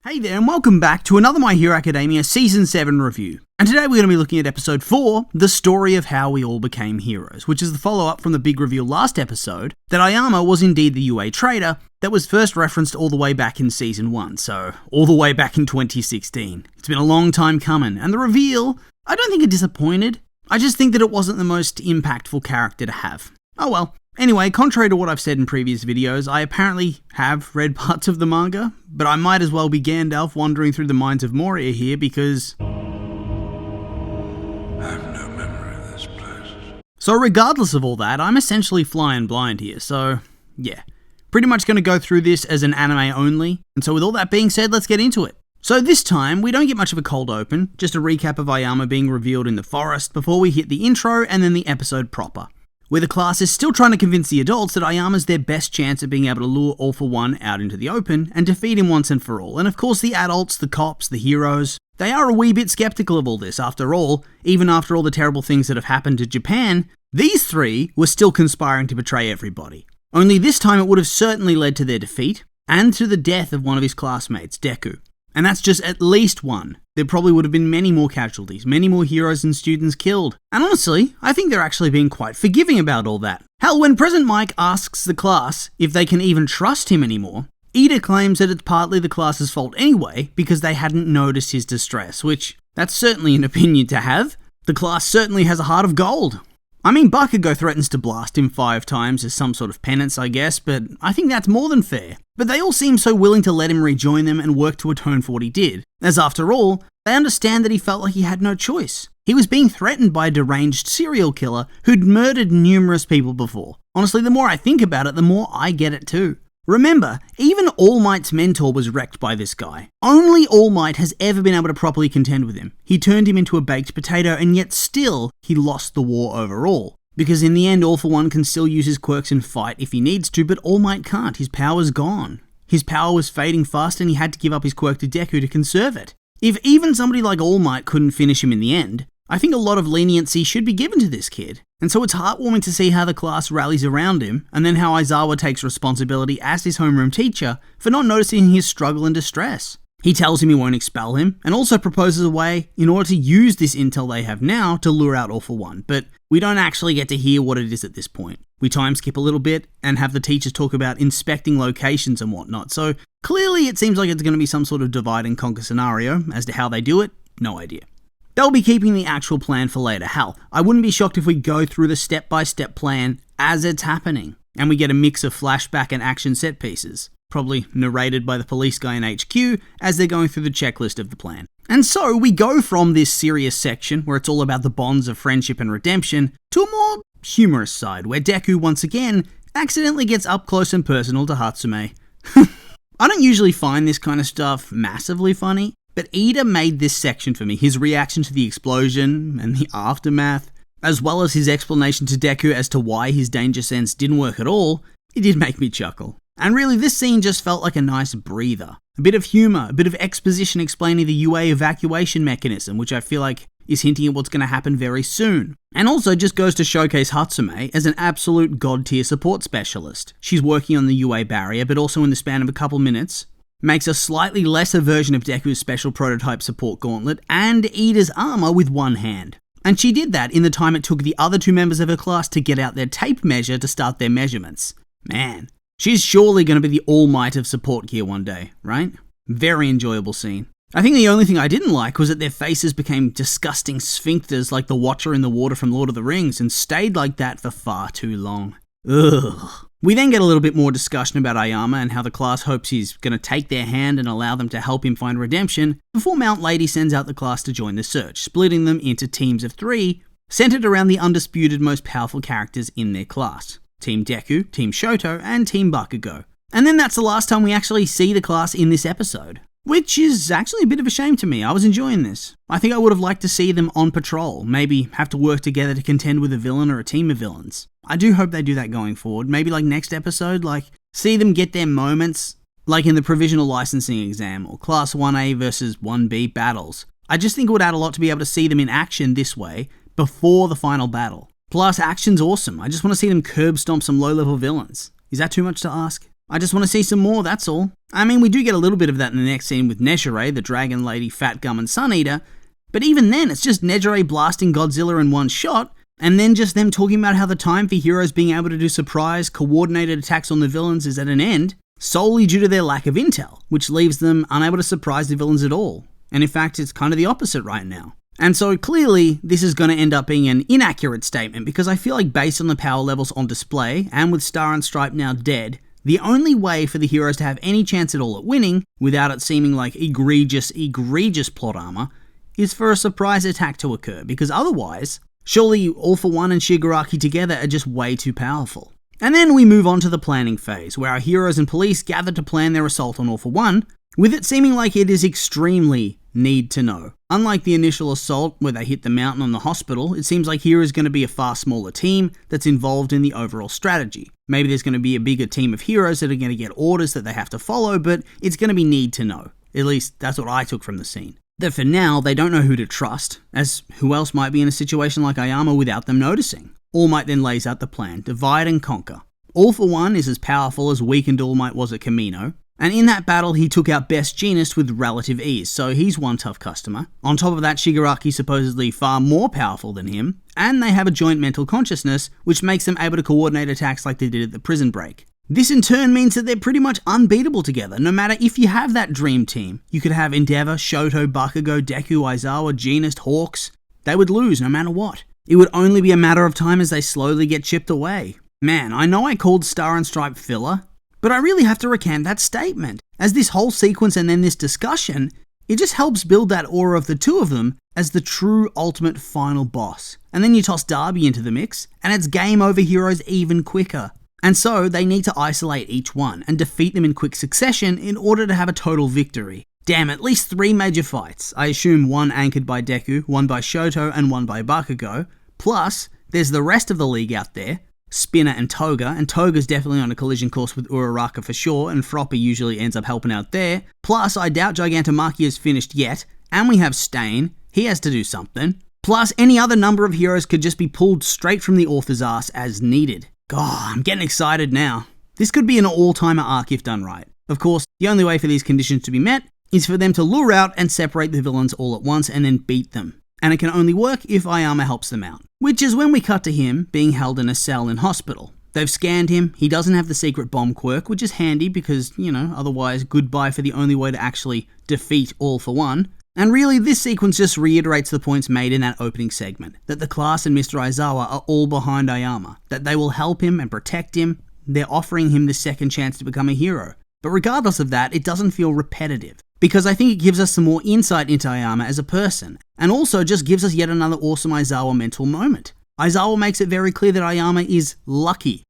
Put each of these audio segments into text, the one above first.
Hey there, and welcome back to another My Hero Academia Season 7 review. And today we're going to be looking at Episode 4, The Story of How We All Became Heroes, which is the follow-up from the big reveal last episode that Ayama was indeed the UA trader that was first referenced all the way back in Season 1, so all the way back in 2016. It's been a long time coming, and the reveal, I don't think it disappointed. I just think that it wasn't the most impactful character to have. Oh well. Anyway, contrary to what I've said in previous videos, I apparently have read parts of the manga, but I might as well be Gandalf wandering through the minds of Moria here because I have no memory of this place. So regardless of all that, I'm essentially flying blind here, so yeah. Pretty much going to go through this as an anime only, and so with all that being said, let's get into it. So this time, we don't get much of a cold open, just a recap of Ayama being revealed in the forest before we hit the intro and then the episode proper, where the class is still trying to convince the adults that Ayama's their best chance at being able to lure All For One out into the open and defeat him once and for all. And of course the adults, the cops, the heroes, they are a wee bit skeptical of all this. After all, even after all the terrible things that have happened to Japan, these three were still conspiring to betray everybody. Only this time it would have certainly led to their defeat, and to the death of one of his classmates, Deku. And that's just at least one. There probably would have been many more casualties, many more heroes and students killed. And honestly, I think they're actually being quite forgiving about all that. Hell, when President Mike asks the class if they can even trust him anymore, Ida claims that it's partly the class's fault anyway because they hadn't noticed his distress, which, that's certainly an opinion to have. The class certainly has a heart of gold. I mean, Bakugo threatens to blast him 5 times as some sort of penance, I guess, but I think that's more than fair. But they all seem so willing to let him rejoin them and work to atone for what he did, as after all, they understand that he felt like he had no choice. He was being threatened by a deranged serial killer who'd murdered numerous people before. Honestly, the more I think about it, the more I get it too. Remember, even All Might's mentor was wrecked by this guy. Only All Might has ever been able to properly contend with him. He turned him into a baked potato, and yet still, he lost the war overall. Because in the end, All For One can still use his quirks and fight if he needs to, but All Might can't. His power's gone. His power was fading fast, and he had to give up his quirk to Deku to conserve it. If even somebody like All Might couldn't finish him in the end, I think a lot of leniency should be given to this kid. And so it's heartwarming to see how the class rallies around him, and then how Aizawa takes responsibility as his homeroom teacher for not noticing his struggle and distress. He tells him he won't expel him, and also proposes a way in order to use this intel they have now to lure out All For One, but we don't actually get to hear what it is at this point. We time skip a little bit and have the teachers talk about inspecting locations and whatnot, so clearly it seems like it's going to be some sort of divide and conquer scenario. As to how they do it, no idea. They'll be keeping the actual plan for later. Hell, I wouldn't be shocked if we go through the step-by-step plan as it's happening, and we get a mix of flashback and action set pieces, probably narrated by the police guy in HQ as they're going through the checklist of the plan. And so we go from this serious section, where it's all about the bonds of friendship and redemption, to a more humorous side, where Deku once again accidentally gets up close and personal to Hatsume. I don't usually find this kind of stuff massively funny, but Ida made this section for me. His reaction to the explosion and the aftermath, as well as his explanation to Deku as to why his danger sense didn't work at all, it did make me chuckle. And really, this scene just felt like a nice breather. A bit of humour, a bit of exposition explaining the UA evacuation mechanism, which I feel like is hinting at what's going to happen very soon. And also just goes to showcase Hatsume as an absolute god-tier support specialist. She's working on the UA barrier, but also in the span of a couple minutes, makes a slightly lesser version of Deku's special prototype support gauntlet and Ida's armor with one hand. And she did that in the time it took the other 2 members of her class to get out their tape measure to start their measurements. Man, she's surely going to be the All Might of support gear one day, right? Very enjoyable scene. I think the only thing I didn't like was that their faces became disgusting sphincters like the Watcher in the water from Lord of the Rings and stayed like that for far too long. Ugh. We then get a little bit more discussion about Ayama and how the class hopes he's going to take their hand and allow them to help him find redemption before Mount Lady sends out the class to join the search, splitting them into teams of 3, centered around the undisputed most powerful characters in their class. Team Deku, Team Shoto, and Team Bakugo. And then that's the last time we actually see the class in this episode, which is actually a bit of a shame to me. I was enjoying this. I think I would have liked to see them on patrol, maybe have to work together to contend with a villain or a team of villains. I do hope they do that going forward. Maybe like next episode, like see them get their moments, like in the provisional licensing exam or Class 1A versus 1B battles. I just think it would add a lot to be able to see them in action this way before the final battle. Plus, action's awesome. I just want to see them curb stomp some low-level villains. Is that too much to ask? I just want to see some more, that's all. I mean, we do get a little bit of that in the next scene with Nejire, the Dragon Lady, Fat Gum, and Sun Eater, but even then, it's just Nejire blasting Godzilla in one shot, and then just them talking about how the time for heroes being able to do surprise, coordinated attacks on the villains is at an end, solely due to their lack of intel, which leaves them unable to surprise the villains at all. And in fact, it's kind of the opposite right now. And so clearly, this is going to end up being an inaccurate statement, because I feel like based on the power levels on display, and with Star and Stripe now dead, the only way for the heroes to have any chance at all at winning, without it seeming like egregious plot armor, is for a surprise attack to occur, because otherwise, surely All For One and Shigaraki together are just way too powerful. And then we move on to the planning phase, where our heroes and police gather to plan their assault on All For One, with it seeming like it is extremely need to know. Unlike the initial assault where they hit the mountain on the hospital, it seems like here is going to be a far smaller team that's involved in the overall strategy. Maybe there's going to be a bigger team of heroes that are going to get orders that they have to follow, but it's going to be need to know. At least that's what I took from the scene. That for now, they don't know who to trust, as who else might be in a situation like Ayama without them noticing? All Might then lays out the plan, divide and conquer. All For One is as powerful as weakened All Might was at Kamino, and in that battle he took out Best Jeanist with relative ease, so he's one tough customer. On top of that, Shigaraki's supposedly far more powerful than him, and they have a joint mental consciousness, which makes them able to coordinate attacks like they did at the prison break. This in turn means that they're pretty much unbeatable together, no matter if you have that dream team. You could have Endeavor, Shoto, Bakugo, Deku, Aizawa, Jeanist, Hawks. They would lose no matter what. It would only be a matter of time as they slowly get chipped away. Man, I know I called Star and Stripe filler, but I really have to recant that statement, as this whole sequence and then this discussion, it just helps build that aura of the two of them as the true ultimate final boss. And then you toss Darby into the mix, and it's game over heroes even quicker. And so they need to isolate each one and defeat them in quick succession in order to have a total victory. Damn, at least 3 major fights. I assume one anchored by Deku, one by Shoto, and one by Bakugo. Plus, there's the rest of the league out there, Spinner and Toga's definitely on a collision course with Uraraka for sure, and Froppy usually ends up helping out there. Plus, I doubt Gigantomachia is finished yet, and we have Stain, he has to do something. Plus, any other number of heroes could just be pulled straight from the author's ass as needed. God, I'm getting excited now. This could be an all-timer arc if done right. Of course, the only way for these conditions to be met is for them to lure out and separate the villains all at once and then beat them. And it can only work if Ayama helps them out. Which is when we cut to him being held in a cell in hospital. They've scanned him, he doesn't have the secret bomb quirk, which is handy because, otherwise goodbye for the only way to actually defeat All For One. And really, this sequence just reiterates the points made in that opening segment, that the class and Mr. Aizawa are all behind Ayama, that they will help him and protect him, they're offering him the second chance to become a hero. But regardless of that, it doesn't feel repetitive, because I think it gives us some more insight into Ayama as a person, and also just gives us yet another awesome Aizawa mental moment. Aizawa makes it very clear that Ayama is lucky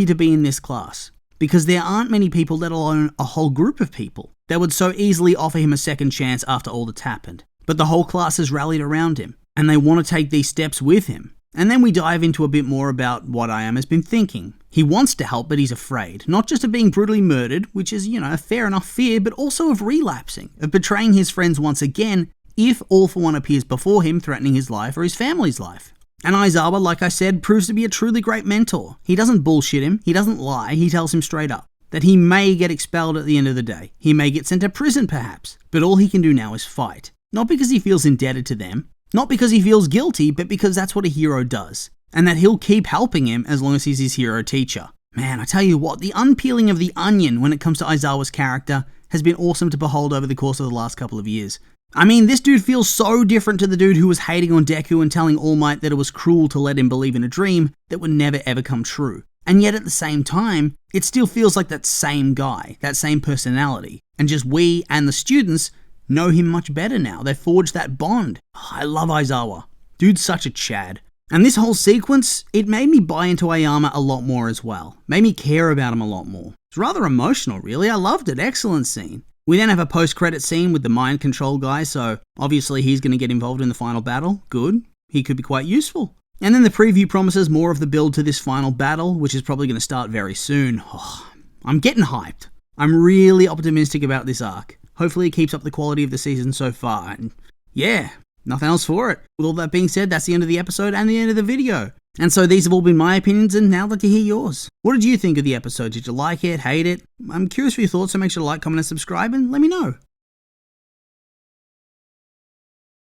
to be in this class, because there aren't many people, let alone a whole group of people, that would so easily offer him a second chance after all that's happened. But the whole class has rallied around him, and they want to take these steps with him. And then we dive into a bit more about what Ayama's been thinking. He wants to help, but he's afraid, not just of being brutally murdered, which is, a fair enough fear, but also of relapsing, of betraying his friends once again, if All For One appears before him threatening his life or his family's life. And Aizawa, like I said, proves to be a truly great mentor. He doesn't bullshit him, he doesn't lie, he tells him straight up that he may get expelled at the end of the day. He may get sent to prison perhaps, but all he can do now is fight. Not because he feels indebted to them, not because he feels guilty, but because that's what a hero does. And that he'll keep helping him as long as he's his hero teacher. Man, I tell you what, the unpeeling of the onion when it comes to Aizawa's character has been awesome to behold over the course of the last couple of years. I mean, this dude feels so different to the dude who was hating on Deku and telling All Might that it was cruel to let him believe in a dream that would never ever come true. And yet at the same time, it still feels like that same guy, that same personality. And just we and the students know him much better now. They've forged that bond. Oh, I love Aizawa. Dude's such a Chad. And this whole sequence, it made me buy into Ayama a lot more as well. Made me care about him a lot more. It's rather emotional, really. I loved it. Excellent scene. We then have a post-credit scene with the mind control guy, so obviously he's going to get involved in the final battle. Good. He could be quite useful. And then the preview promises more of the build to this final battle, which is probably going to start very soon. Oh, I'm getting hyped. I'm really optimistic about this arc. Hopefully it keeps up the quality of the season so far. And yeah, nothing else for it. With all that being said, that's the end of the episode and the end of the video. And so these have all been my opinions, and now I'd like to hear yours. What did you think of the episode? Did you like it, hate it? I'm curious for your thoughts, so make sure to like, comment, and subscribe, and let me know.